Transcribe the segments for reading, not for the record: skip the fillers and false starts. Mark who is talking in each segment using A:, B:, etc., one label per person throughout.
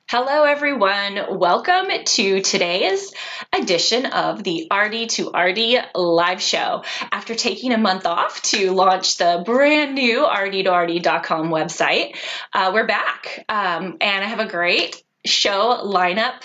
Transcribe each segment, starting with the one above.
A: Hello, everyone. Welcome to today's edition of the RD2RD Live Show. After taking a month off to launch the brand new RD2RD.com website, we're back. And I have a great show lineup,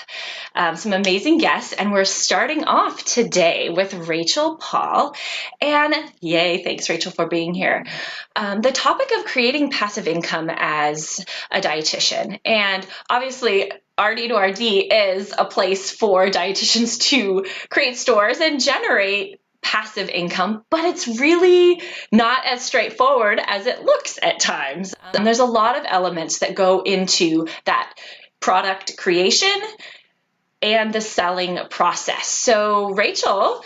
A: some amazing guests, and we're starting off today with Rachel Paul. And yay, thanks, Rachel, for being here. The topic of creating passive income as a dietitian. And obviously, RD2RD is a place for dietitians to create stores and generate passive income, but it's really not as straightforward as it looks at times. And there's a lot of elements that go into that product creation and the selling process. So Rachel,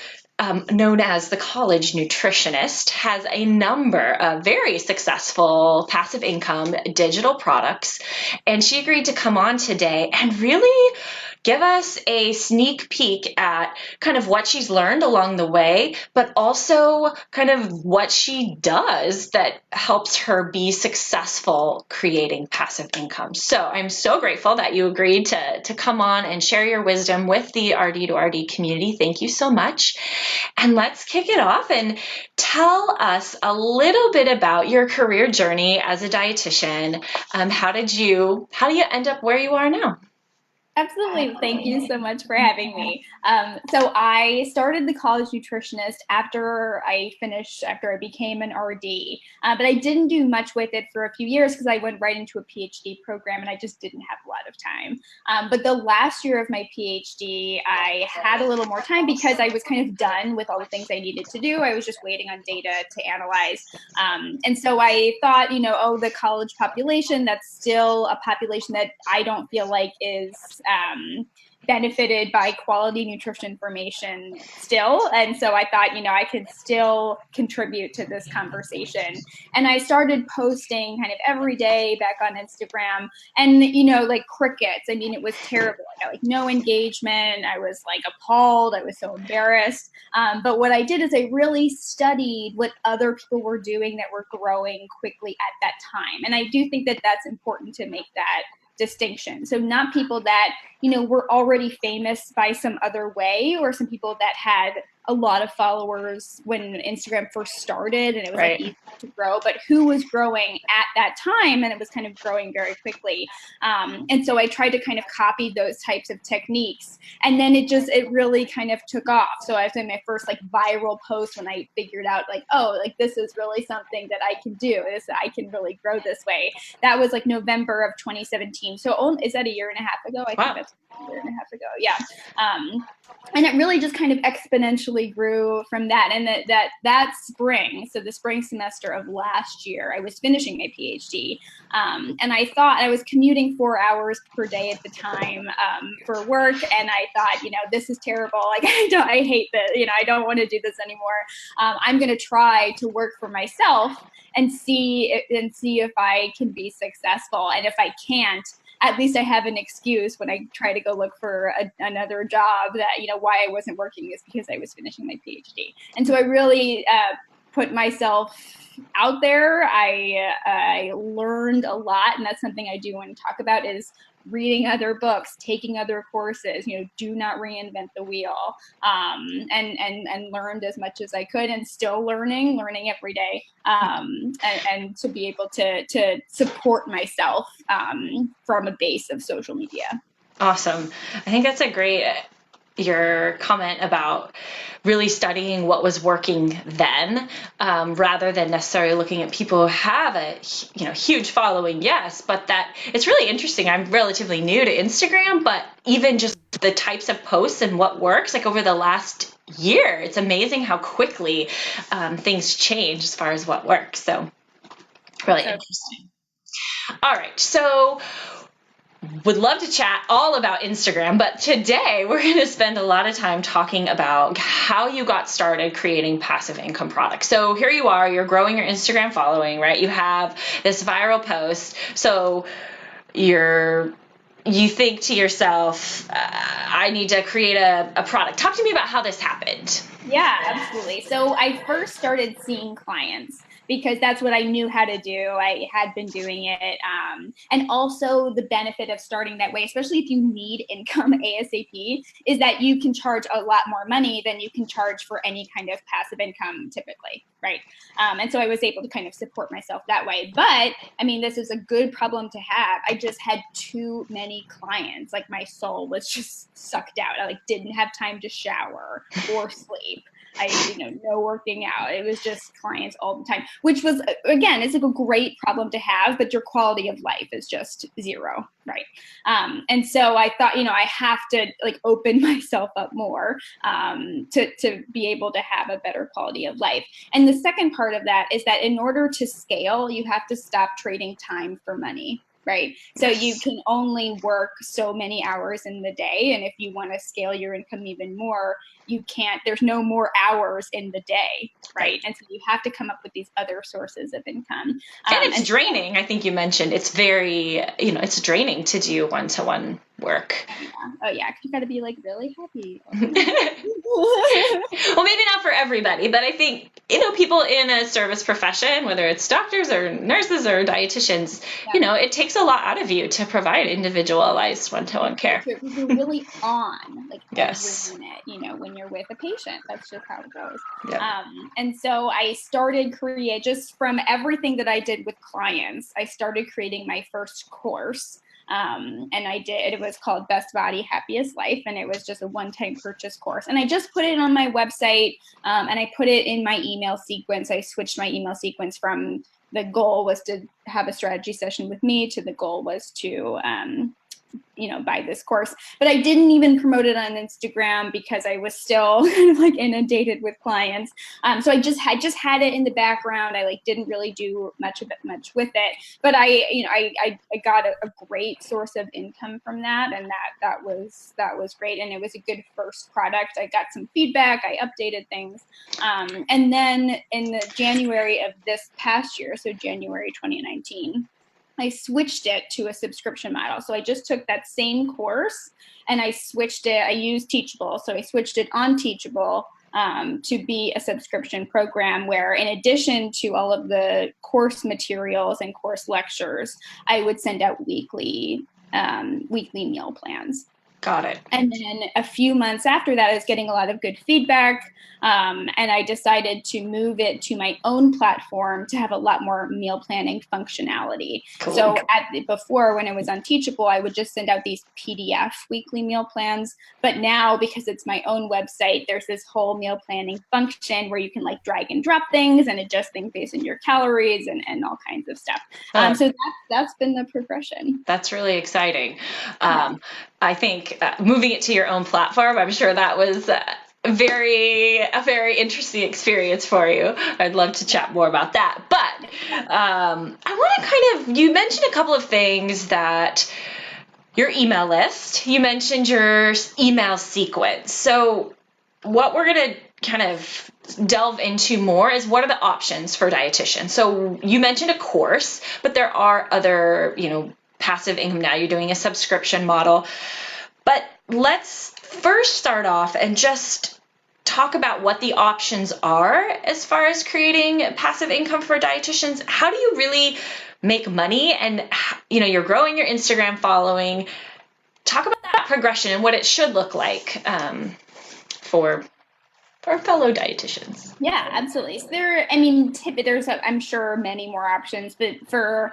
A: known as the college nutritionist, has a number of very successful passive income digital products. And she agreed to come on today and really give us a sneak peek at kind of what she's learned along the way, but also kind of what she does that helps her be successful creating passive income. So I'm so grateful that you agreed to come on and share your wisdom with the RD2RD community. Thank you so much. And let's kick it off and tell us a little bit about your career journey as a dietitian. How do you end up where you are now?
B: Absolutely. Thank you so much for having me. So I started the college nutritionist after I became an RD, but I didn't do much with it for a few years because I went right into a PhD program and I just didn't have a lot of time. But the last year of my PhD, I had a little more time because I was kind of done with all the things I needed to do. I was just waiting on data to analyze. And so I thought, the college population, that's still a population that I don't feel like is benefited by quality nutrition information still. And so I thought, I could still contribute to this conversation. And I started posting kind of every day back on Instagram and, like crickets. I mean, it was terrible. I got like no engagement. I was like appalled. I was so embarrassed. But what I did is I really studied what other people were doing that were growing quickly at that time. And I do think that that's important to make that distinction. So not people that, were already famous by some other way, or some people that had a lot of followers when Instagram first started and it was
A: Right.
B: like easy to grow, but who was growing at that time and it was kind of growing very quickly. And so I tried to kind of copy those types of techniques. And then it really kind of took off. So I was in my first like viral post when I figured out like, oh, like this is really something that I can do. I can really grow this way. That was like November of 2017. So is that a year and a half ago? I think that's a year and a half ago. Yeah. And it really just kind of exponentially grew from that. And that spring, so the spring semester of last year, I was finishing my PhD. And I thought I was commuting 4 hours per day at the time for work. And I thought, this is terrible. Like, I hate this. I don't want to do this anymore. I'm going to try to work for myself and see if I can be successful. And if I can't, at least I have an excuse when I try to go look for another job that, why I wasn't working is because I was finishing my PhD. And so I really put myself out there. I learned a lot, and that's something I do want to talk about is reading other books, taking other courses, do not reinvent the wheel, and learned as much as I could, and still learning every day, and to be able to support myself from a base of social media.
A: Awesome. I think that's your comment about really studying what was working then, rather than necessarily looking at people who have a huge following. Yes, but that it's really interesting. I'm relatively new to Instagram, but even just the types of posts and what works, like over the last year, it's amazing how quickly things change as far as what works. So really interesting. All right, so would love to chat all about Instagram, but today we're going to spend a lot of time talking about how you got started creating passive income products. So here you are, you're growing your Instagram following, right? You have this viral post. So you're you think to yourself, I need to create a product. Talk to me about how this happened.
B: Yeah, absolutely. So I first started seeing clients because that's what I knew how to do. I had been doing it. And also the benefit of starting that way, especially if you need income ASAP, is that you can charge a lot more money than you can charge for any kind of passive income typically, right? And so I was able to kind of support myself that way. But I mean, this is a good problem to have. I just had too many clients. Like my soul was just sucked out. I like didn't have time to shower or sleep. No working out. It was just clients all the time, which was, again, it's like a great problem to have, but your quality of life is just zero, right? And so I thought, I have to like open myself up more to be able to have a better quality of life. And the second part of that is that in order to scale, you have to stop trading time for money. Right. So you can only work so many hours in the day. And if you want to scale your income even more, you can't, there's no more hours in the day. Right. And so you have to come up with these other sources of income.
A: And it's draining. I think you mentioned it's very, it's draining to do one-to-one work.
B: Oh yeah. You got to be like really happy.
A: Well, maybe not for everybody, but I think, people in a service profession, whether it's doctors or nurses or dietitians, it takes a lot out of you to provide individualized one-to-one care.
B: You're really on like
A: yes.
B: every minute, when you're with a patient. That's just how it goes.
A: Yep.
B: And so I started just from everything that I did with clients, I started creating my first course. And it was called Best Body, Happiest Life. And it was just a one-time purchase course. And I just put it on my website and I put it in my email sequence. I switched my email sequence from the goal was to have a strategy session with me to the goal was to, buy this course, but I didn't even promote it on Instagram because I was still kind of like inundated with clients. So I just had it in the background. I like didn't really do much with it, but I got a great source of income from that. And that was great. And it was a good first product. I got some feedback. I updated things. And then in the January of this past year, so January 2019, I switched it to a subscription model. So I just took that same course and I switched it. I used Teachable. So I switched it on Teachable to be a subscription program where in addition to all of the course materials and course lectures, I would send out weekly meal plans.
A: Got it.
B: And then a few months after that, I was getting a lot of good feedback. And I decided to move it to my own platform to have a lot more meal planning functionality. Cool. So before, when it was on Teachable, I would just send out these PDF weekly meal plans. But now, because it's my own website, there's this whole meal planning function where you can like drag and drop things and adjust things based on your calories and all kinds of stuff. So that's been the progression.
A: That's really exciting. I think moving it to your own platform, I'm sure that was a very interesting experience for you. I'd love to chat more about that. But I want to you mentioned a couple of things that your email list, you mentioned your email sequence. So what we're going to kind of delve into more is what are the options for dietitians. So you mentioned a course, but there are other, passive income. Now you're doing a subscription model, but let's first start off and just talk about what the options are as far as creating passive income for dietitians. How do you really make money? And, you're growing your Instagram following. Talk about that progression and what it should look like for fellow dietitians.
B: Yeah, absolutely. So there's, I'm sure, many more options, but for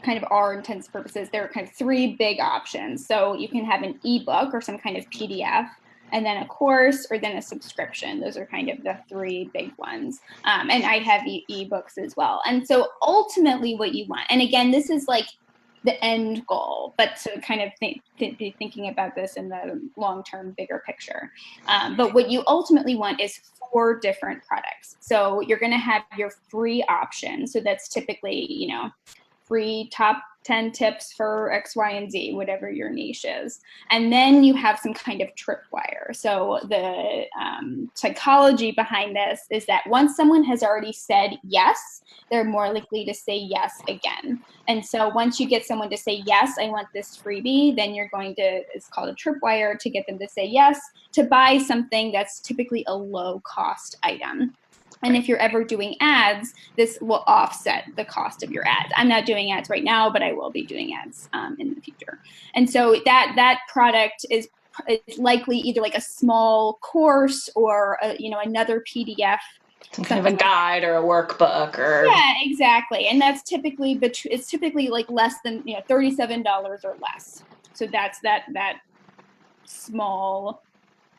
B: kind of our intents purposes, there are kind of three big options. So you can have an ebook or some kind of PDF, and then a course, or then a subscription. Those are kind of the three big ones. And I have ebooks as well. And so ultimately what you want, and again, this is like the end goal, but to kind of be thinking about this in the long-term bigger picture. But what you ultimately want is 4 different products. So you're going to have your free option. So that's typically, free top 10 tips for X, Y, and Z, whatever your niche is. And then you have some kind of tripwire. So the psychology behind this is that once someone has already said yes, they're more likely to say yes again. And so once you get someone to say, yes, I want this freebie, then you're going to, it's called a tripwire, to get them to say yes, to buy something that's typically a low cost item. And if you're ever doing ads, this will offset the cost of your ads. I'm not doing ads right now, but I will be doing ads in the future. And so that product is likely either like a small course or another PDF,
A: some kind of a guide or a workbook or.
B: Yeah, exactly. And that's typically like less than $37 or less. So that's that small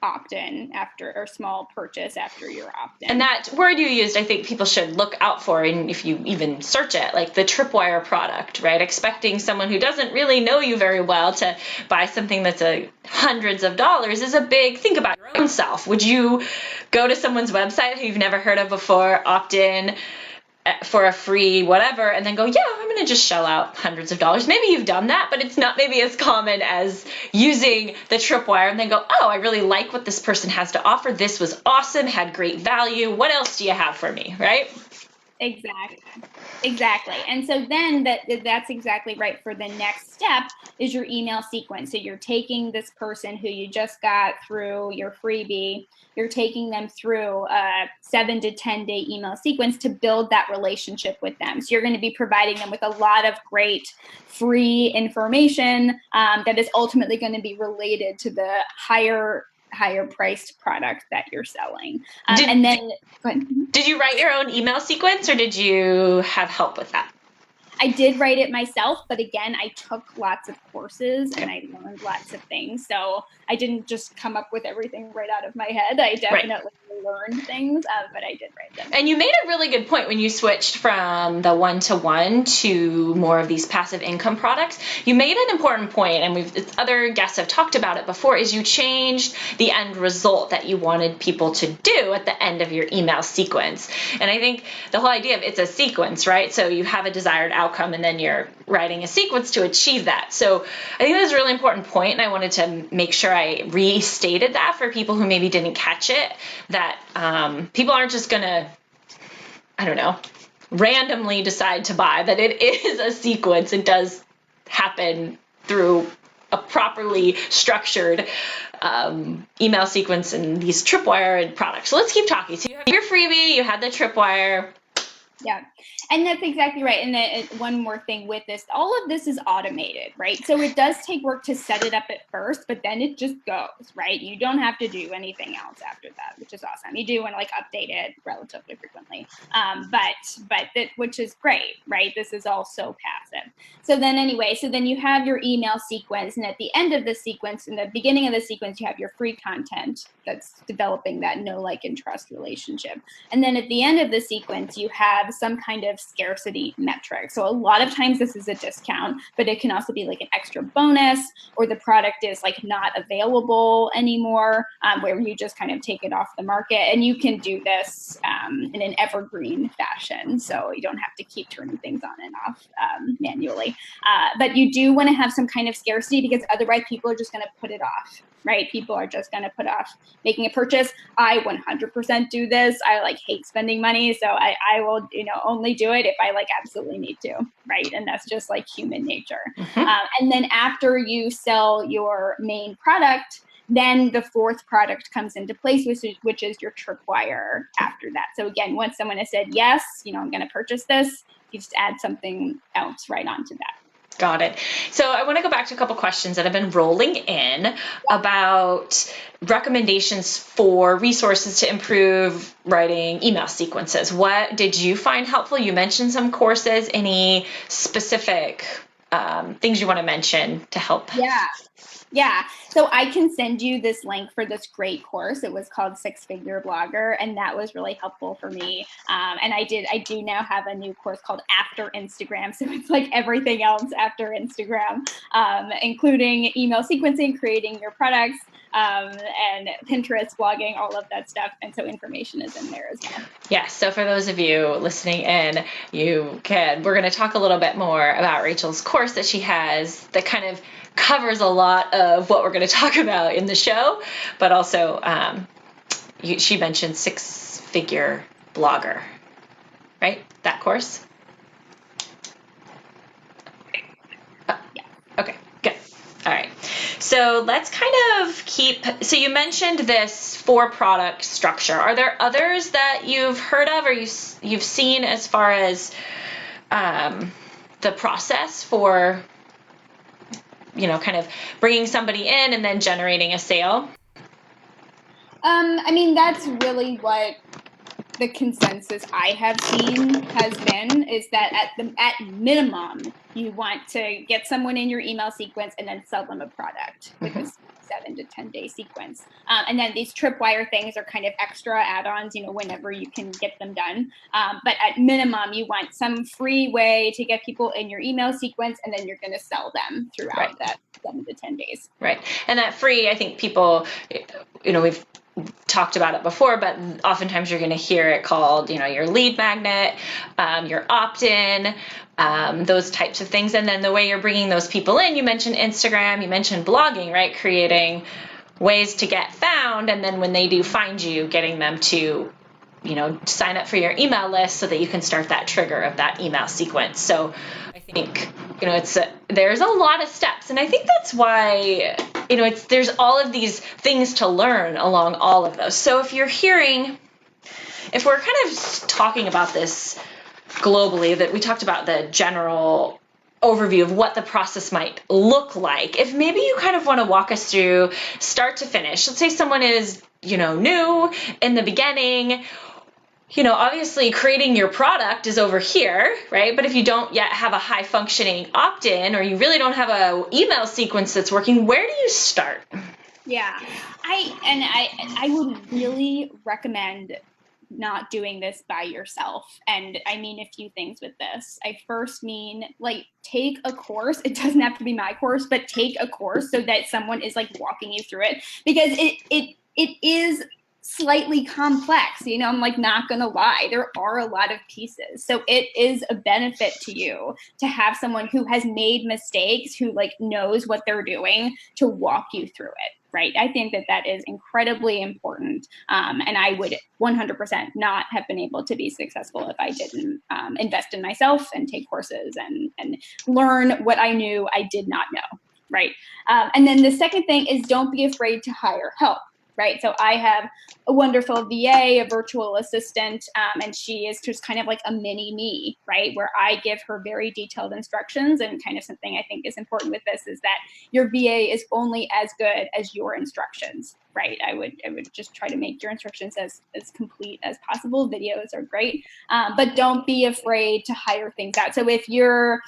B: opt-in after, or small purchase after your opt-in.
A: And that word you used, I think people should look out for, and if you even search it, like the tripwire product, right? Expecting someone who doesn't really know you very well to buy something that's hundreds of dollars is a big, think about your own self. Would you go to someone's website who you've never heard of before, opt in for a free whatever, and then go, yeah, I'm going to just shell out hundreds of dollars. Maybe you've done that, but it's not maybe as common as using the tripwire and then go, oh, I really like what this person has to offer. This was awesome, had great value. What else do you have for me, right?
B: Exactly. And so then that's exactly right. For the next step is your email sequence. So you're taking this person who you just got through your freebie, you're taking them through a 7 to 10 day email sequence to build that relationship with them. So you're going to be providing them with a lot of great free information that is ultimately going to be related to the higher priced product that you're selling. And then, go ahead.
A: Did you write your own email sequence, or did you have help with that?
B: I did write it myself, but again, I took lots of courses and I learned lots of things. So I didn't just come up with everything right out of my head. I definitely learned things, but I did write them.
A: And you made a really good point when you switched from the one-to-one to more of these passive income products. You made an important point, and other guests have talked about it before, is you changed the end result that you wanted people to do at the end of your email sequence. And I think the whole idea of it's a sequence, right? So you have a desired outcome, and then you're writing a sequence to achieve that. So I think that's a really important point, and I wanted to make sure I restated that for people who maybe didn't catch it, that people aren't just going to, randomly decide to buy, that it is a sequence. It does happen through a properly structured email sequence and these tripwire products. So let's keep talking. So you have your freebie, you had the tripwire.
B: Yeah. And that's exactly right. And then one more thing with this, all of this is automated, right? So it does take work to set it up at first, but then it just goes, right? You don't have to do anything else after that, which is awesome. You do want to update it relatively frequently, which is great, right? This is all so passive. So then you have your email sequence, and at the end of the sequence, in the beginning of the sequence, you have your free content that's developing that know, like, and trust relationship. And then at the end of the sequence, you have some kind of scarcity metric. So a lot of times this is a discount, but it can also be like an extra bonus, or the product is not available anymore, where you just kind of take it off the market. And you can do this in an evergreen fashion, so you don't have to keep turning things on and off manually. But you do want to have some kind of scarcity, because otherwise people are just going to put it off. Right? People are just going to put off making a purchase. I 100% do this. I hate spending money. So I will, only do it if I absolutely need to. Right? And that's just human nature. Mm-hmm. And then after you sell your main product, then the fourth product comes into place, which is your tripwire after that. So again, once someone has said, yes, I'm going to purchase this, you just add something else right onto that.
A: Got it. So I want to go back to a couple questions that have been rolling in about recommendations for resources to improve writing email sequences. What did you find helpful? You mentioned some courses. Any specific things you want to mention to help?
B: Yeah. So I can send you this link for this great course. It was called 6-Figure Blogger, and that was really helpful for me. And I do now have a new course called After Instagram. So it's like everything else after Instagram, including email sequencing, creating your products, and Pinterest, blogging, all of that stuff. And so information is in there as well.
A: Yes. So for those of you listening in, we're going to talk a little bit more about Rachel's course that she has that kind of covers a lot of what we're going to talk about in the show, but also she mentioned 6-Figure Blogger, right? That course? Okay, good. All right. So let's kind of so you mentioned this 4-product structure. Are there others that you've heard of or you've seen as far as the process for, kind of bringing somebody in and then generating a sale?
B: I mean, that's really what the consensus I have seen has been, is that at minimum, you want to get someone in your email sequence and then sell them a product with a 7 to 10 day sequence. And then these tripwire things are kind of extra add-ons, whenever you can get them done. But at minimum, you want some free way to get people in your email sequence, and then you're going to sell them throughout that 7 to 10 days.
A: Right. And that free, I think people, we've talked about it before, but oftentimes you're going to hear it called, your lead magnet, your opt-in, those types of things. And then the way you're bringing those people in, you mentioned Instagram, you mentioned blogging, right? Creating ways to get found. And then when they do find you, getting them to, sign up for your email list so that you can start that trigger of that email sequence. So I think, there's a lot of steps. And I think that's why, there's all of these things to learn along all of those. So if we're kind of talking about this globally, that we talked about the general overview of what the process might look like. If maybe you kind of want to walk us through start to finish, let's say someone is, new in the beginning, obviously creating your product is over here, right? But if you don't yet have a high functioning opt-in, or you really don't have a email sequence that's working, where do you start?
B: Yeah, I would really recommend not doing this by yourself. And I mean a few things with this. I first mean, take a course. It doesn't have to be my course, but take a course so that someone is walking you through it, because it is slightly complex. I'm not gonna lie, there are a lot of pieces. So it is a benefit to you to have someone who has made mistakes, who knows what they're doing, to walk you through it. Right. I think that is incredibly important. And I would 100% not have been able to be successful if I didn't invest in myself and take courses and learn what I knew I did not know. Right. And then the second thing is, don't be afraid to hire help. Right. So I have a wonderful VA, a virtual assistant, and she is just kind of like a mini me, right? Where I give her very detailed instructions. And kind of something I think is important with this is that your VA is only as good as your instructions, right? I would just try to make your instructions as complete as possible. Videos are great, but don't be afraid to hire things out. So if you're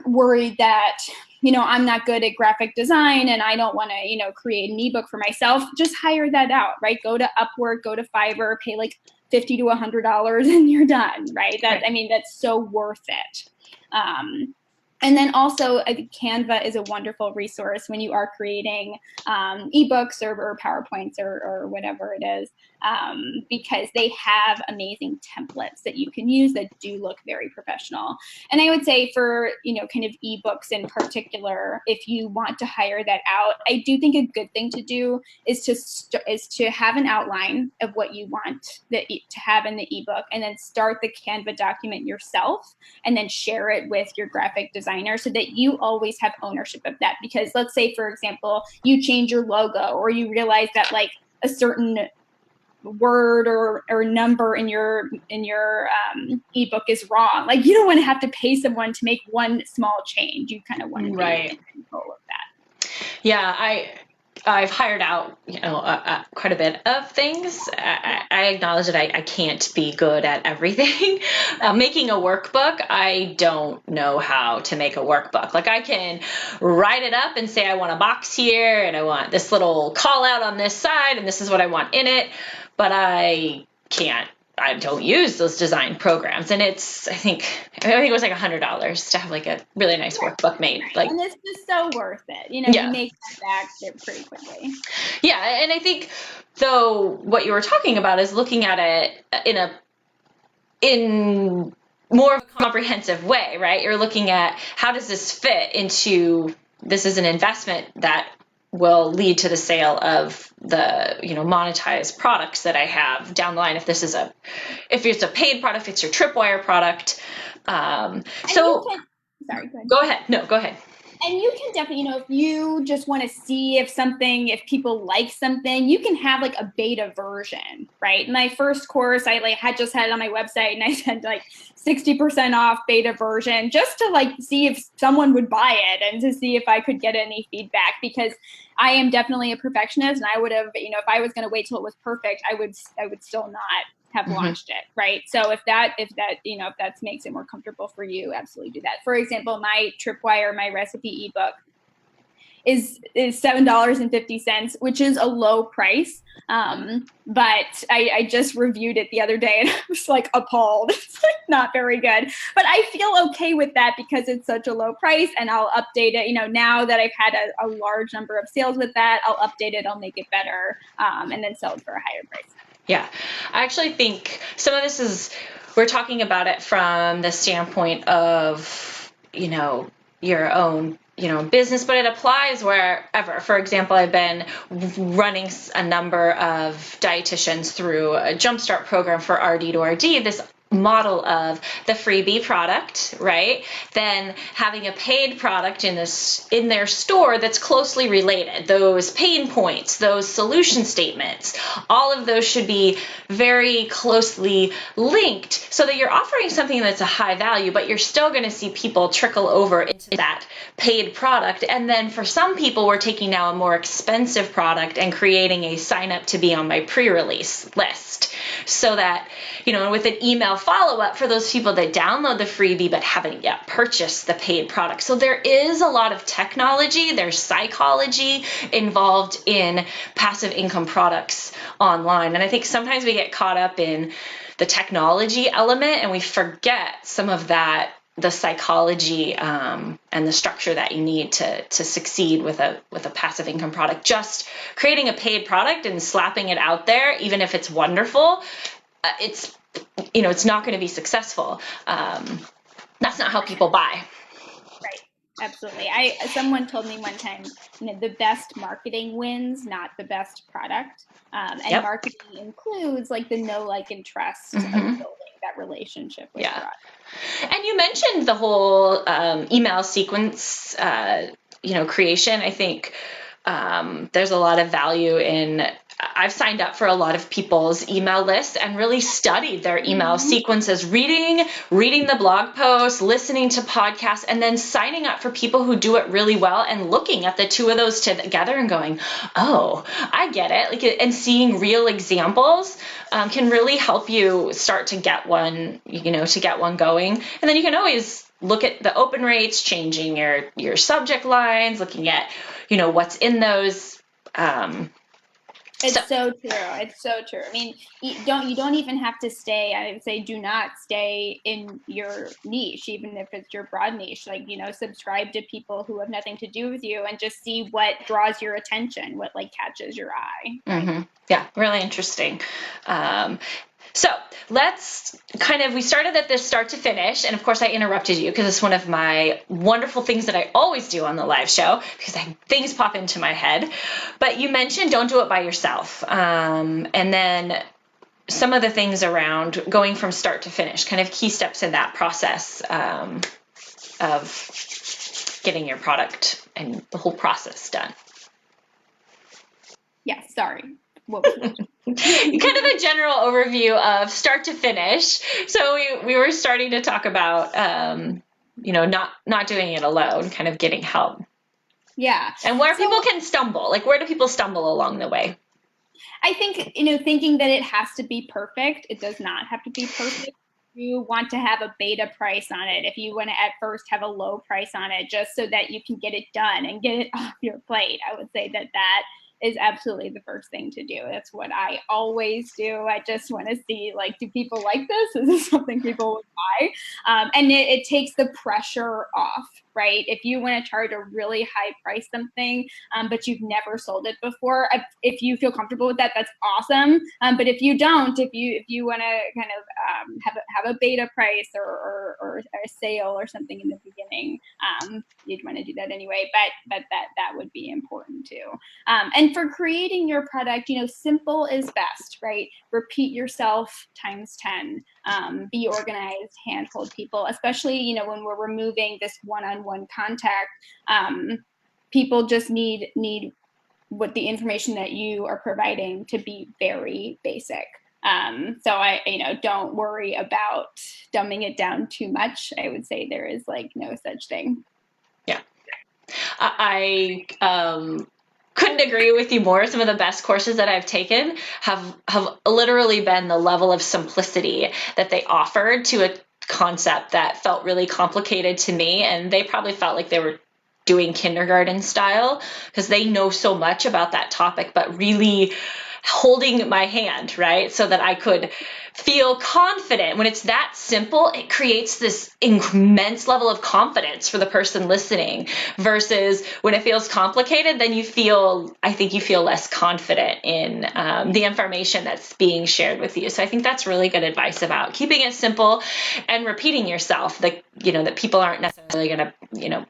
B: worried that, I'm not good at graphic design and I don't want to, create an ebook for myself, just hire that out, right? Go to Upwork, go to Fiverr, pay $50 to $100 and you're done, right? That's so worth it. And then also, I think Canva is a wonderful resource when you are creating ebooks or PowerPoints or whatever it is, because they have amazing templates that you can use that do look very professional. And I would say for, kind of ebooks in particular, if you want to hire that out, I do think a good thing to do is to have an outline of what you want to have in the ebook, and then start the Canva document yourself, and then share it with your graphic designer so that you always have ownership of that. Because let's say, for example, you change your logo, or you realize that a certain word or number in your ebook is wrong. You don't want to have to pay someone to make one small change. You kind of want to be in control of that.
A: Yeah, I've hired out, quite a bit of things. I acknowledge that I can't be good at everything. Making a workbook, I don't know how to make a workbook. Like I can write it up and say I want a box here and I want this little call out on this side and this is what I want in it, but I don't use those design programs. And I think it was like $100 to have like a really nice workbook made. Like,
B: and it's just so worth it. You make that back pretty quickly.
A: Yeah. And I think though, what you were talking about is looking at it in more of a comprehensive way, right? You're looking at how does this fit into, this is an investment that will lead to the sale of the, monetized products that I have down the line. If it's a paid product, if it's your Tripwire product.
B: Sorry,
A: go ahead. No, go ahead.
B: And you can definitely, if you just want to see if people like something, you can have like a beta version, right? My first course, I had just had it on my website and I said like 60% off beta version just to like see if someone would buy it and to see if I could get any feedback, because I am definitely a perfectionist and I would have, if I was going to wait till it was perfect, I would still not have launched it, right? So if that makes it more comfortable for you, absolutely do that. For example, my Tripwire, my recipe ebook is $7.50, which is a low price. But I just reviewed it the other day and I was like appalled. It's like not very good, but I feel okay with that because it's such a low price, and I'll update it. Now that I've had a large number of sales with that, I'll update it, I'll make it better, and then sell it for a higher price.
A: Yeah, I actually think some of this we're talking about it from the standpoint of, your own, business, but it applies wherever. For example, I've been running a number of dietitians through a Jumpstart program for RD2RD, this model of the freebie product, right? Then having a paid product in their store that's closely related. Those pain points, those solution statements, all of those should be very closely linked so that you're offering something that's a high value, but you're still going to see people trickle over into that paid product. And then for some people, we're taking now a more expensive product and creating a sign up to be on my pre-release list so that, with an email follow-up for those people that download the freebie but haven't yet purchased the paid product. So there is a lot of technology, there's psychology involved in passive income products online. And I think sometimes we get caught up in the technology element and we forget some of that, the psychology and the structure that you need to succeed with a passive income product. Just creating a paid product and slapping it out there, even if it's wonderful, it's not going to be successful. That's not how people buy.
B: Right. Absolutely. Someone told me one time, the best marketing wins, not the best product. And marketing includes like the know, like, and trust of building that relationship with product.
A: And you mentioned the whole email sequence, creation. I think there's a lot of value in. I've signed up for a lot of people's email lists and really studied their email sequences, reading the blog posts, listening to podcasts, and then signing up for people who do it really well and looking at the two of those together and going, oh, I get it. And seeing real examples can really help you start to get one, going. And then you can always look at the open rates, changing your subject lines, looking at, what's in those.
B: It's so true. It's so true. I mean, you don't even have to stay. I would say do not stay in your niche, even if it's your broad niche. Like, subscribe to people who have nothing to do with you and just see what draws your attention, what like catches your eye.
A: Mm-hmm. Yeah, really interesting. So let's we started at this start to finish. And of course I interrupted you because it's one of my wonderful things that I always do on the live show because things pop into my head. But you mentioned don't do it by yourself. And then some of the things around going from start to finish, kind of key steps in that process of getting your product and the whole process done.
B: Yeah, sorry. What was it?
A: Kind of a general overview of start to finish. So we were starting to talk about, not doing it alone, kind of getting help.
B: Yeah.
A: And where
B: So
A: people can stumble, like where do people stumble along the way?
B: I think, thinking that it has to be perfect, it does not have to be perfect. You want to have a beta price on it. If you want to at first have a low price on it, just so that you can get it done and get it off your plate, I would say that is absolutely the first thing to do. That's what I always do. I just want to see, like, do people like this? Is this something people would buy? And it takes the pressure off, right? If you want to charge a really high price something, but you've never sold it before, if you feel comfortable with that, that's awesome. But if you don't, if you want to kind of have a beta price or a sale or something in the beginning, you'd want to do that anyway. But that would be important too. And for creating your product, simple is best, right? Repeat yourself times 10. Be organized, handhold people, especially, when we're removing this one-on-one contact. People just need what the information that you are providing to be very basic. So I, don't worry about dumbing it down too much. I would say there is like no such thing.
A: Yeah. I couldn't agree with you more. Some of the best courses that I've taken have literally been the level of simplicity that they offered to a concept that felt really complicated to me. And they probably felt like they were doing kindergarten style because they know so much about that topic, but really holding my hand, right? So that I could feel confident. When it's that simple, it creates this immense level of confidence for the person listening versus when it feels complicated, then I think you feel less confident in the information that's being shared with you. So I think that's really good advice about keeping it simple and repeating yourself that people aren't necessarily going to,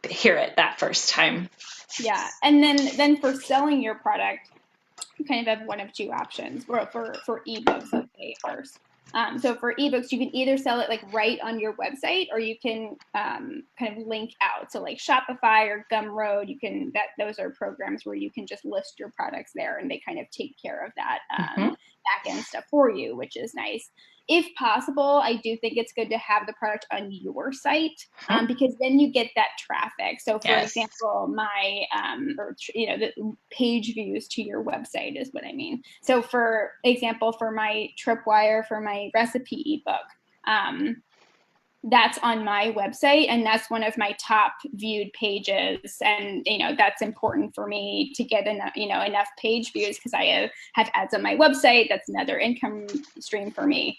A: hear it that first time.
B: Yeah. And then for selling your product, you kind of have one of two options for ebooks, let's say first. So for ebooks, you can either sell it like right on your website, or you can kind of link out. So like Shopify or Gumroad, those are programs where you can just list your products there, and they kind of take care of that back end stuff for you, which is nice. If possible, I do think it's good to have the product on your site because then you get that traffic. So for example, my the page views to your website is what I mean. So for example, for my Tripwire, for my recipe ebook, that's on my website, and that's one of my top viewed pages. And that's important for me to get enough page views because I have ads on my website. That's another income stream for me.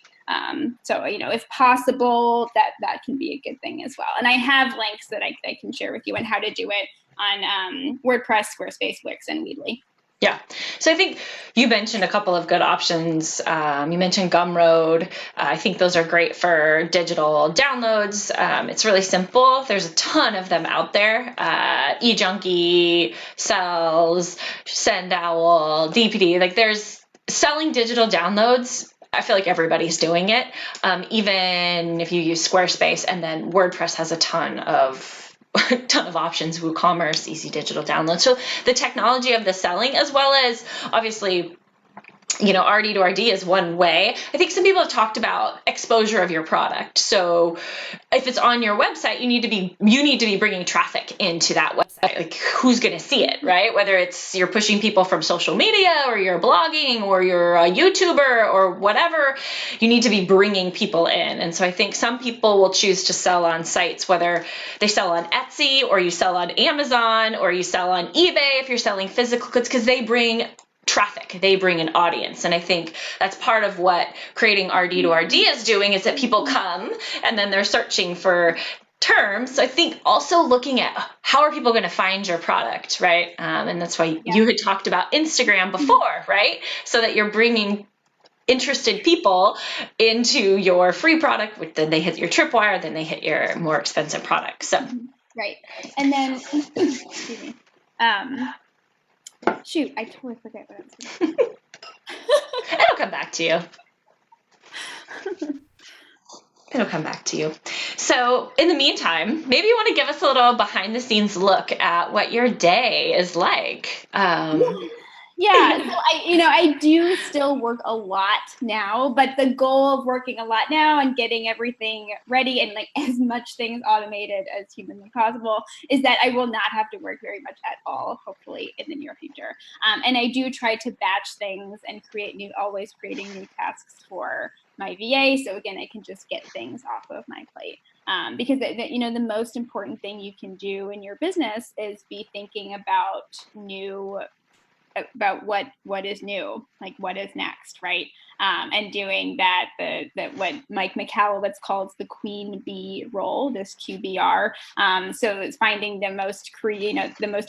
B: So if possible, that can be a good thing as well. And I have links that I can share with you on how to do it on WordPress, Squarespace, Wix, and Weebly.
A: Yeah. So I think you mentioned a couple of good options. You mentioned Gumroad. I think those are great for digital downloads. It's really simple. There's a ton of them out there. eJunkie, Sells, SendOwl, DPD. Like there's selling digital downloads. I feel like everybody's doing it. Even if you use Squarespace, and then WordPress has a ton of options, WooCommerce, easy digital download. So the technology of the selling, as well as obviously, RD2RD is one way. I think some people have talked about exposure of your product. So if it's on your website, you need to be bringing traffic into that website. Like who's going to see it, right? Whether it's you're pushing people from social media, or you're blogging, or you're a YouTuber, or whatever, you need to be bringing people in. And so I think some people will choose to sell on sites, whether they sell on Etsy, or you sell on Amazon, or you sell on eBay if you're selling physical goods, because they bring traffic, they bring an audience. And I think that's part of what creating RD2RD is doing, is that people come and then they're searching for terms. So I think also looking at how are people going to find your product, right? And that's why you had talked about Instagram before, right? So that you're bringing interested people into your free product, which then they hit your Tripwire, then they hit your more expensive product. So
B: right. And then excuse me. Shoot, I totally forget what I was going to say.
A: It'll come back to you. It'll come back to you. So in the meantime, maybe you want to give us a little behind the scenes look at what your day is like.
B: Yeah, so I do still work a lot now, but the goal of working a lot now and getting everything ready and like as much things automated as humanly possible is that I will not have to work very much at all, hopefully in the near future. And I do try to batch things and always creating new tasks for my VA. So again, I can just get things off of my plate. Because the most important thing you can do in your business is be thinking about what is new, like what is next, right? And doing that what Mike McCallowitz calls the queen bee role, this QBR. So it's finding the most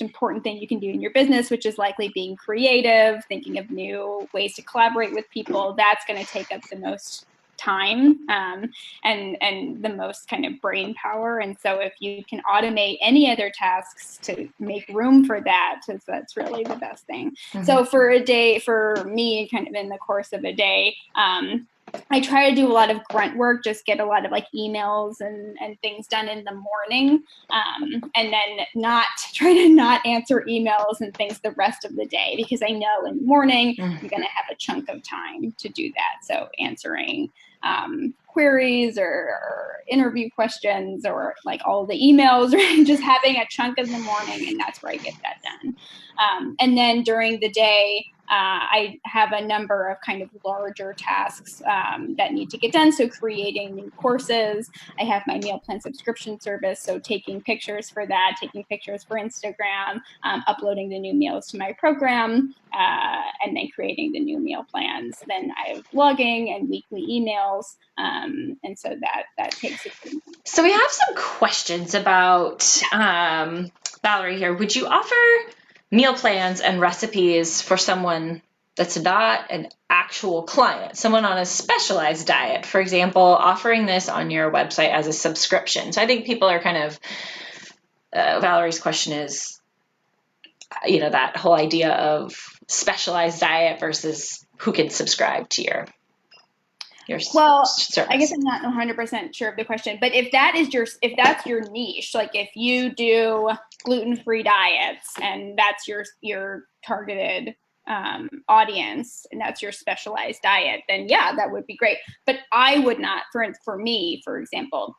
B: important thing you can do in your business, which is likely being creative, thinking of new ways to collaborate with people. That's going to take up the most time and the most kind of brain power. And so if you can automate any other tasks to make room for that, that's really the best thing. Mm-hmm. So for me, kind of in the course of a day, I try to do a lot of grunt work, just get a lot of like emails and things done in the morning, and then try to not answer emails and things the rest of the day, because I know in the morning I'm going to have a chunk of time to do that. So answering queries or interview questions or like all the emails, right? Just having a chunk of the morning, and that's where I get that done. And then during the day, I have a number of kind of larger tasks that need to get done. So creating new courses. I have my meal plan subscription service. So taking pictures for that, taking pictures for Instagram, uploading the new meals to my program, and then creating the new meal plans. Then I have blogging and weekly emails. And so that takes a few minutes.
A: So we have some questions about Valerie here. Would you offer meal plans and recipes for someone that's not an actual client, someone on a specialized diet, for example, offering this on your website as a subscription? So I think people are kind of, Valerie's question is, that whole idea of specialized diet versus who can subscribe to your service.
B: I guess I'm not 100% sure of the question, but if that's your niche, like if you do gluten-free diets and that's your targeted audience and that's your specialized diet, then yeah, that would be great. But I would not, for me, for example,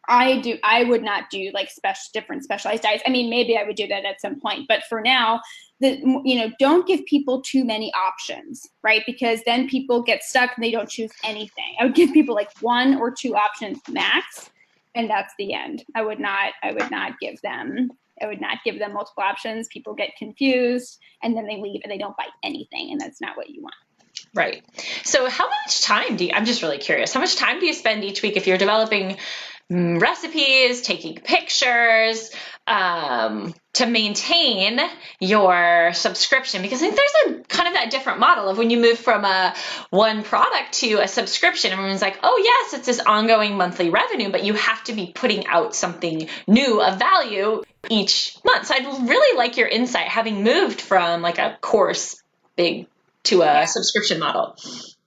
B: I would not do like different specialized diets. I mean, maybe I would do that at some point, but for now, don't give people too many options, right? Because then people get stuck and they don't choose anything. I would give people like 1 or 2 options max, and that's the end. I would not give them multiple options. People get confused and then they leave and they don't buy anything, and that's not what you want.
A: Right. So how much time I'm just really curious, how much time do you spend each week if you're developing recipes, taking pictures, to maintain your subscription? Because I think there's a kind of that different model of when you move from one product to a subscription. Everyone's like, oh yes, it's this ongoing monthly revenue, but you have to be putting out something new of value each month. So I'd really like your insight, having moved from like a course big to a subscription model.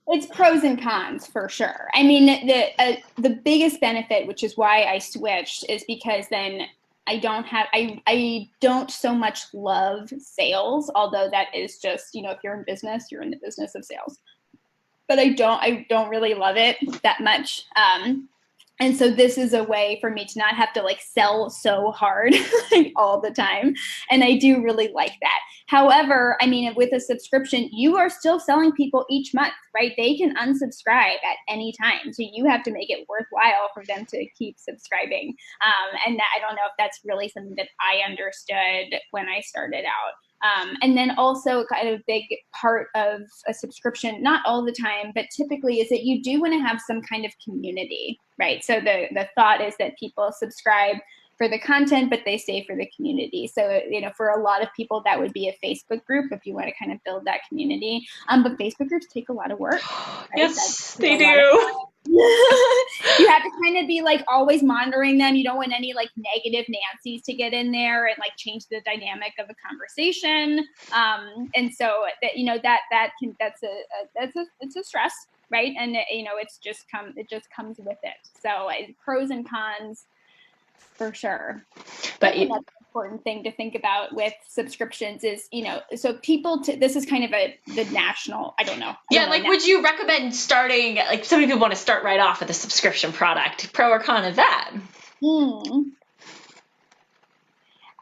B: It's pros and cons for sure. I mean, the biggest benefit, which is why I switched, is because then I don't so much love sales, although that is just, if you're in business, you're in the business of sales. But I don't really love it that much. And so this is a way for me to not have to like sell so hard like all the time. And I do really like that. However, I mean, with a subscription, you are still selling people each month, right? They can unsubscribe at any time. So you have to make it worthwhile for them to keep subscribing. And I don't know if that's really something that I understood when I started out. And then also kind of a big part of a subscription, not all the time, but typically is that you do want to have some kind of community, right? So the thought is that people subscribe for the content, but they stay for the community. So, for a lot of people, that would be a Facebook group if you want to kind of build that community. But Facebook groups take a lot of work. Right?
A: Yes, they do.
B: You have to kind of be like always monitoring them. You don't want any like negative Nancy's to get in there and like change the dynamic of a conversation. And so it's a stress, right? And it just comes with it. So pros and cons for sure.
A: But
B: important thing to think about with subscriptions is, so people, this is kind of the national, I don't know.
A: Would you recommend starting, like so many people want to start right off with a subscription product, pro or con of that?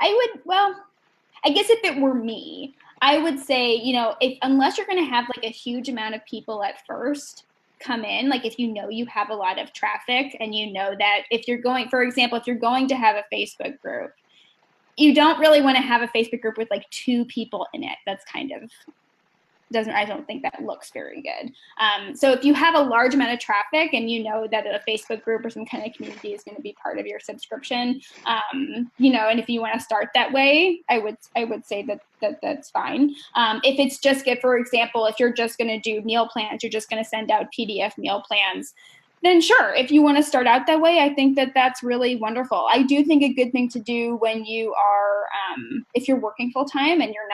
B: I guess if it were me, I would say, unless you're going to have like a huge amount of people at first come in, like if you have a lot of traffic and that if you're going, for example, if you're going to have a Facebook group, you don't really want to have a Facebook group with like 2 people in it. That's kind of I don't think that looks very good. So if you have a large amount of traffic and that a Facebook group or some kind of community is going to be part of your subscription, and if you want to start that way, I would say that's fine. If it's just, for example, if you're just going to do meal plans, you're just going to send out PDF meal plans, then sure, if you want to start out that way, I think that's really wonderful. I do think a good thing to do when you are, if you're working full time and you're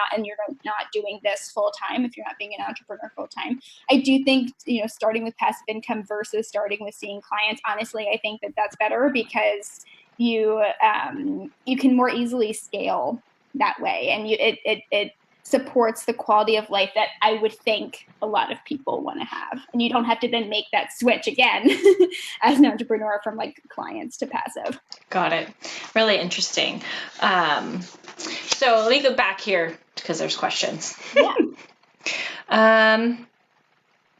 B: not doing this full time, if you're not being an entrepreneur full time, I do think, starting with passive income versus starting with seeing clients, honestly, I think that's better because you can more easily scale that way, and it supports the quality of life that I would think a lot of people want to have. And you don't have to then make that switch again as an entrepreneur from like clients to passive.
A: Got it. Really interesting. So let me go back here because there's questions.
B: Yeah.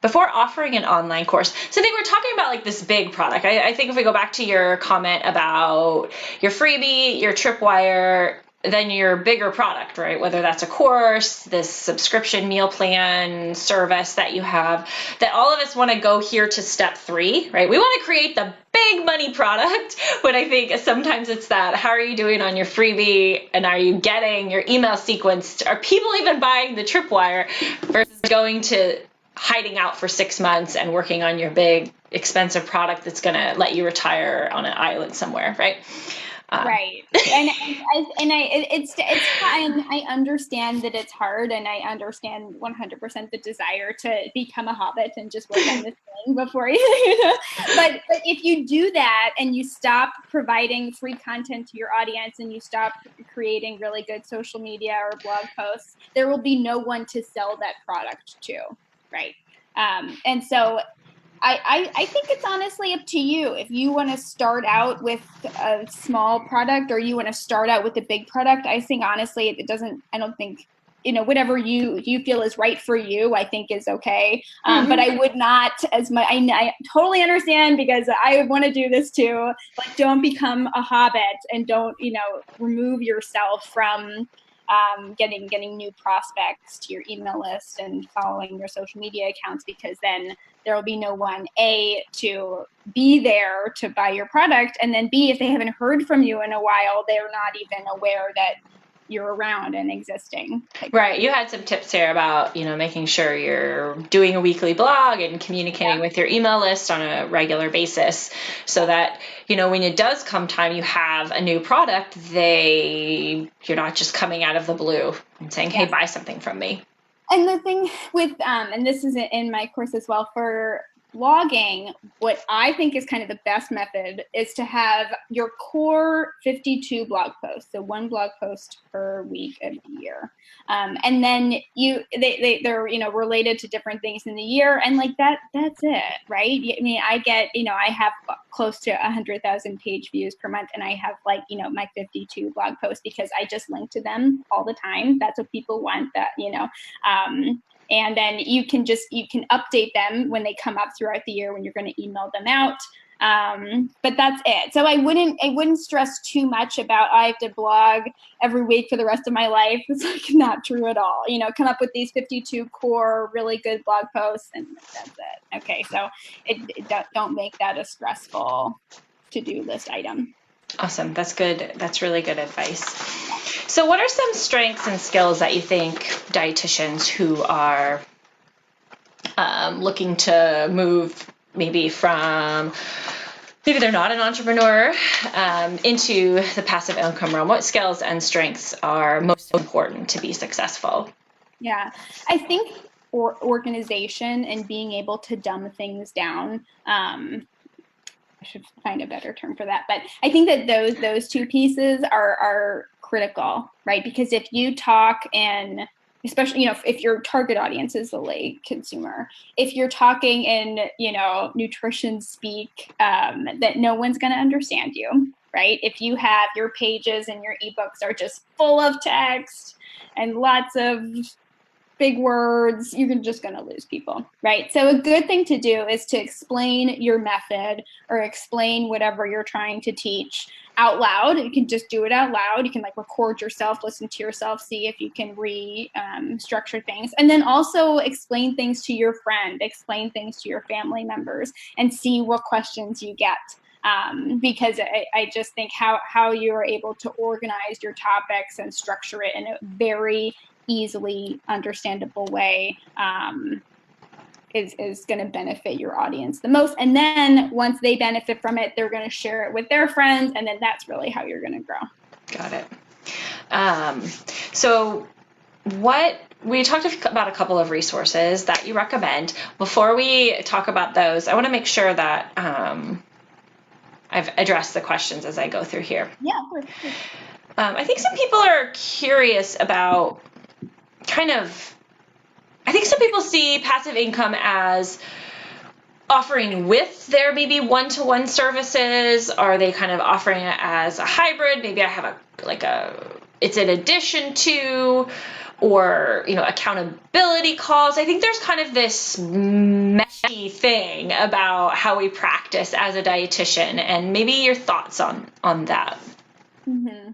A: Before offering an online course, so I think we're talking about like this big product. I think if we go back to your comment about your freebie, your tripwire, then your bigger product, right? Whether that's a course, this subscription meal plan service that you have, that all of us want to go here to step 3, right? We want to create the big money product, but I think sometimes it's that, how are you doing on your freebie? And are you getting your email sequenced? Are people even buying the tripwire versus going to hiding out for 6 months and working on your big expensive product that's going to let you retire on an island somewhere, right?
B: Right. And I understand that it's hard, and I understand 100% the desire to become a hobbit and just work on this thing before but if you do that and you stop providing free content to your audience and you stop creating really good social media or blog posts, there will be no one to sell that product to, right? And so I think it's honestly up to you. If you want to start out with a small product or you want to start out with a big product, I think honestly I don't think, whatever you feel is right for you, I think is okay. But I would not I totally understand, because I want to do this too. Like, don't become a hobbit and don't, remove yourself from getting new prospects to your email list and following your social media accounts, because then there will be no one, A, to be there to buy your product, and then B, if they haven't heard from you in a while, they're not even aware that you're around and existing.
A: Right. You had some tips here about, making sure you're doing a weekly blog and communicating with your email list on a regular basis, so that, when it does come time, you have a new product, you're not just coming out of the blue and saying, hey, buy something from me.
B: And the thing with, and this is in my course as well, for blogging, what I think is kind of the best method is to have your core 52 blog posts, so 1 blog post per week of the year, and then they're related to different things in the year, and like that's it, right? I mean, I have close to 100,000 page views per month, and I have my 52 blog posts because I just link to them all the time. That's what people want. That and then you can update them when they come up throughout the year when you're going to email them out. But that's it. So I wouldn't stress too much about I have to blog every week for the rest of my life. It's not true at all. Come up with these 52 core really good blog posts, and that's it. Okay, so don't make that a stressful to-do list item.
A: Awesome. That's good. That's really good advice. So what are some strengths and skills that you think dietitians who are looking to move maybe they're not an entrepreneur into the passive income realm, what skills and strengths are most important to be successful?
B: Yeah, I think organization and being able to dumb things down I should find a better term for that. But I think that those two pieces are critical, right? Because if you talk and especially, if your target audience is the lay consumer, if you're talking in, nutrition speak, that no one's going to understand you, right? If you have your pages and your ebooks are just full of text and lots of big words, you're just going to lose people, right? So a good thing to do is to explain your method or explain whatever you're trying to teach out loud. You can just do it out loud. You can record yourself, listen to yourself, see if you can structure things. And then also explain things to your friend, explain things to your family members, and see what questions you get. Because I just think how you're able to organize your topics and structure it in a very easily understandable way is going to benefit your audience the most. And then once they benefit from it, they're going to share it with their friends, and then that's really how you're going to grow.
A: Got it. So we talked about a couple of resources that you recommend. Before we talk about those, I want to make sure that I've addressed the questions as I go through here.
B: Yeah, of course.
A: I think some people are curious about I think some people see passive income as offering with their maybe one-to-one services. Are they kind of offering it as a hybrid? Maybe I have it's in addition to, or, accountability calls. I think there's kind of this messy thing about how we practice as a dietitian, and maybe your thoughts on that.
B: Mm-hmm.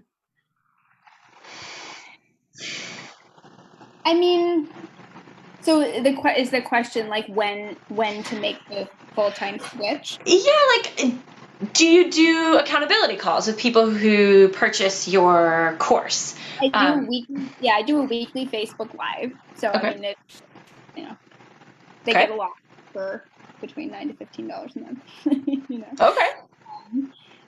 B: I mean, so is the question when to make the full-time switch?
A: Yeah, do you do accountability calls with people who purchase your course?
B: I do a weekly Facebook Live. So okay. I mean, they get a lot for between $9 to $15 a month.
A: Okay.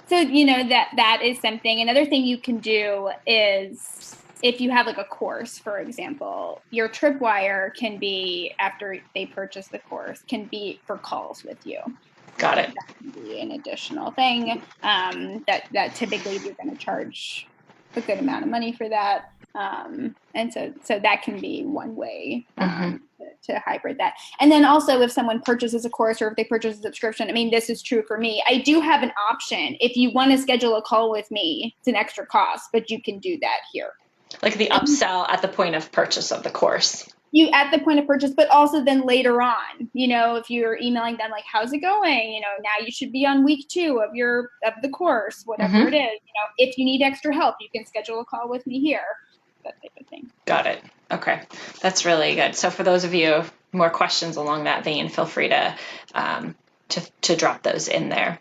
B: So that is something. Another thing you can do is, if you have a course, for example, your tripwire can be, after they purchase the course, can be for calls with you.
A: Got it.
B: That can be an additional thing that typically you're going to charge a good amount of money for that. And so that can be one way to hybrid that. And then also, if someone purchases a course or if they purchase a subscription, I mean, this is true for me. I do have an option. If you want to schedule a call with me, it's an extra cost, but you can do that here.
A: Like the upsell at the point of purchase of the course.
B: You at the point of purchase, but also then later on, if you're emailing them how's it going? Now you should be on week 2 of the course, whatever it is. If you need extra help, you can schedule a call with me here. That type of thing.
A: Got it. Okay. That's really good. So for those of you more questions along that vein, feel free to drop those in there.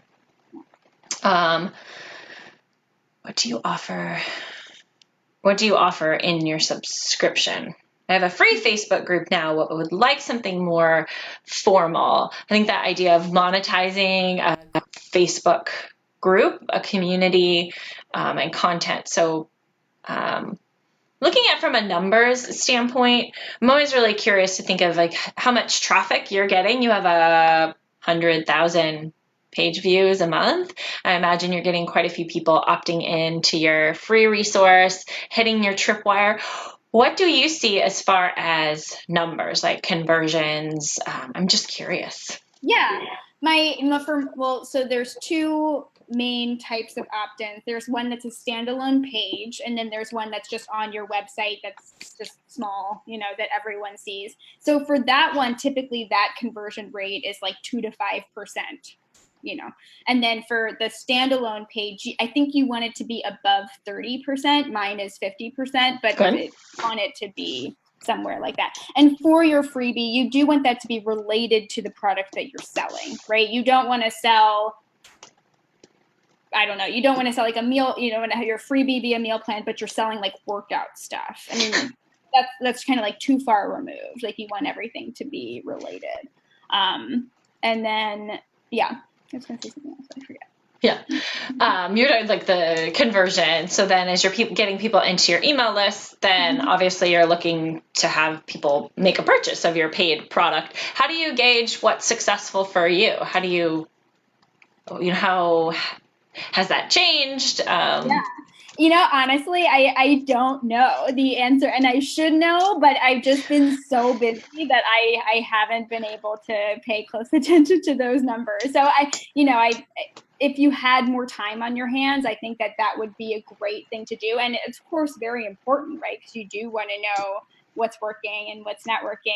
A: What do you offer? What do you offer in your subscription? I have a free Facebook group now, but would like something more formal. I think that idea of monetizing a Facebook group, a community, and content. So looking at from a numbers standpoint, I'm always really curious to think of how much traffic you're getting. You have 100,000 page views a month. I imagine you're getting quite a few people opting in to your free resource, hitting your tripwire. What do you see as far as numbers, like conversions? I'm just curious.
B: Yeah, so there's 2 main types of opt-ins. There's one that's a standalone page, and then there's one that's just on your website that's just small, that everyone sees. So for that one, typically that conversion rate is 2 to 5%. And then for the standalone page, I think you want it to be above 30%. Mine is 50%, but I want it to be somewhere like that. And for your freebie, you do want that to be related to the product that you're selling, right? You don't want to sell, you don't want to sell a meal, you don't want to have your freebie be a meal plan, but you're selling workout stuff. I mean, that's kind of too far removed. You want everything to be related. And then, yeah. I was going to say something else, I forget.
A: Yeah. You're doing the conversion. So then as you're getting people into your email list, then obviously you're looking to have people make a purchase of your paid product. How do you gauge what's successful for you? How do you how has that changed?
B: Yeah. Honestly, I don't know the answer, and I should know, but I've just been so busy that I haven't been able to pay close attention to those numbers. So if you had more time on your hands, I think that would be a great thing to do. And it's, of course, very important, right? Because you do want to know what's working and what's not working.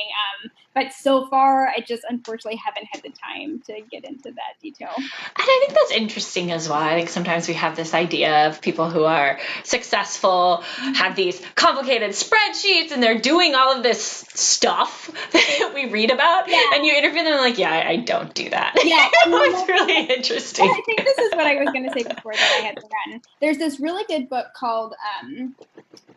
B: But so far, I just unfortunately haven't had the time to get into that detail.
A: And I think that's interesting as well. I think sometimes we have this idea of people who are successful, have these complicated spreadsheets, and they're doing all of this stuff that we read about.
B: Yeah.
A: And you interview them and like, yeah, I don't do that.
B: Yeah.
A: It's really interesting.
B: I think this is what I was going to say before that I had forgotten. There's this really good book called,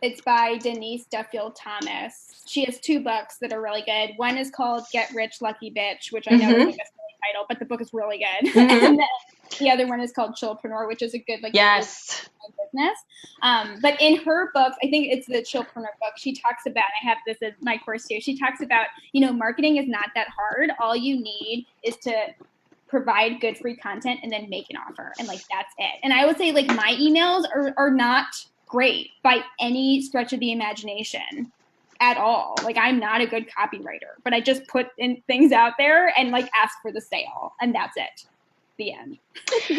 B: it's by Denise Duffield Thomas. She has 2 books that are really good. One is called Get Rich Lucky Bitch, which I know is like a silly title, but the book is really good. And then the other one is called Chillpreneur, which is a good
A: yes.
B: business. But in her books, I think it's the Chillpreneur book, she talks about, I have this in my course too, she talks about, marketing is not that hard. All you need is to provide good free content and then make an offer. And that's it. And I would say my emails are not great by any stretch of the imagination at all. I'm not a good copywriter, but I just put in things out there and ask for the sale, and that's it. The end.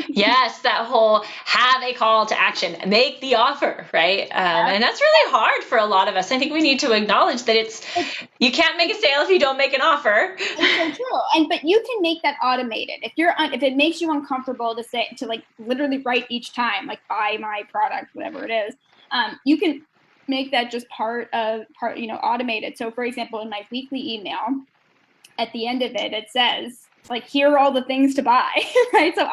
A: Yes, that whole have a call to action, make the offer, right? And that's really hard for a lot of us. I think we need to acknowledge that you can't make a sale if you don't make an offer.
B: It's so true. But you can make that automated. If it makes you uncomfortable to literally write each time, buy my product, whatever it is, you can make that just part automated. So for example, in my weekly email, at the end of it says, here are all the things to buy, right? So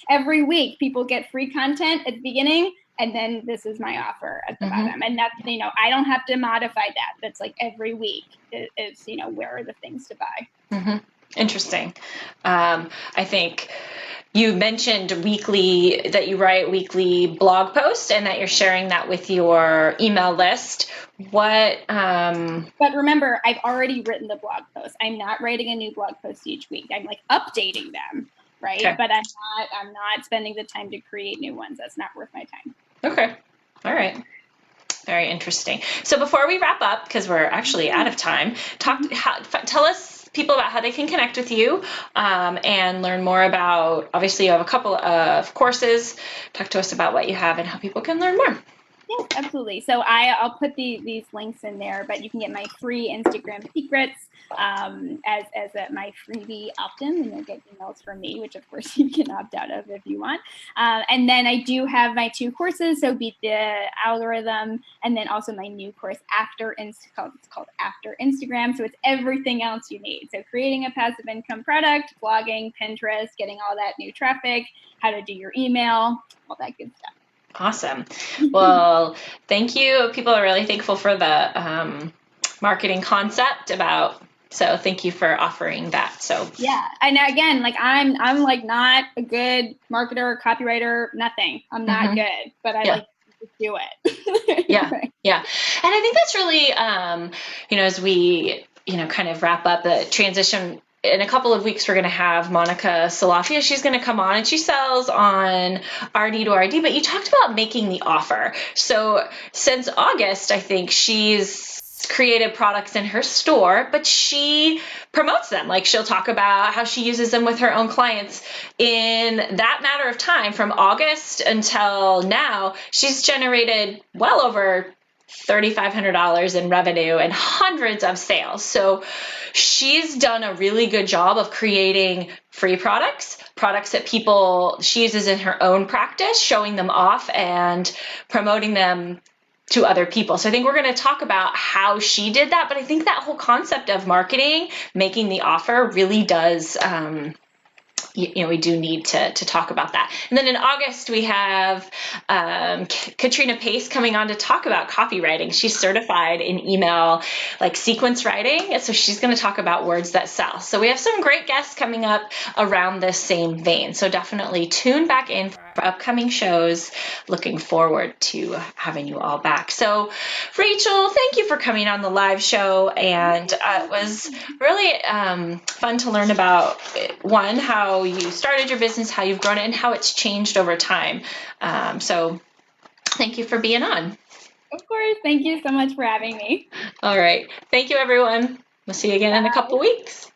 B: every week people get free content at the beginning, and then this is my offer at the bottom. And that's, I don't have to modify that. That's every week is, where are the things to buy.
A: Interesting. I think you mentioned that you write weekly blog posts and that you're sharing that with your email list. But
B: remember, I've already written the blog post. I'm not writing a new blog post each week. I'm updating them, right? Okay. But I'm not spending the time to create new ones. That's not worth my time.
A: Okay. All right. Very interesting. So before we wrap up, because we're actually out of time, tell us people about how they can connect with you and learn more about, obviously you have a couple of courses. Talk to us about what you have and how people can learn more.
B: Yes, absolutely. So I'll put these links in there, but you can get my free Instagram secrets as my freebie opt-in, and you'll get emails from me, which of course you can opt out of if you want. And then I do have my 2 courses, so Beat the Algorithm, and then also my new course it's called After Instagram. So it's everything else you need. So creating a passive income product, blogging, Pinterest, getting all that new traffic, how to do your email, all that good stuff.
A: Awesome. Well, thank you. People are really thankful for the marketing concept so thank you for offering that. So
B: yeah. And again, I'm not a good marketer or copywriter, nothing. I'm not good, but I like to do it.
A: Yeah. Yeah. And I think that's really, as we, kind of wrap up the transition. In a couple of weeks, we're going to have Monica Salafia. She's going to come on, and she sells on RD2RD, but you talked about making the offer. So since August, I think she's created products in her store, but she promotes them. She'll talk about how she uses them with her own clients. In that matter of time, from August until now, she's generated well over $3,500 in revenue and hundreds of sales. So she's done a really good job of creating free products that she uses in her own practice, showing them off and promoting them to other people. So I think we're going to talk about how she did that, but I think that whole concept of marketing, making the offer, really does we do need to talk about that. And then in August, we have Katrina Pace coming on to talk about copywriting. She's certified in email, sequence writing. So she's going to talk about words that sell. So we have some great guests coming up around this same vein. So definitely tune back in for upcoming shows. Looking forward to having you all back. So, Rachel, thank you for coming on the live show, and it was really fun to learn about, one, how you started your business, how you've grown it, and how it's changed over time. So thank you for being on.
B: Of course. Thank you so much for having me.
A: All right. Thank you, everyone. We'll see you again in a couple weeks.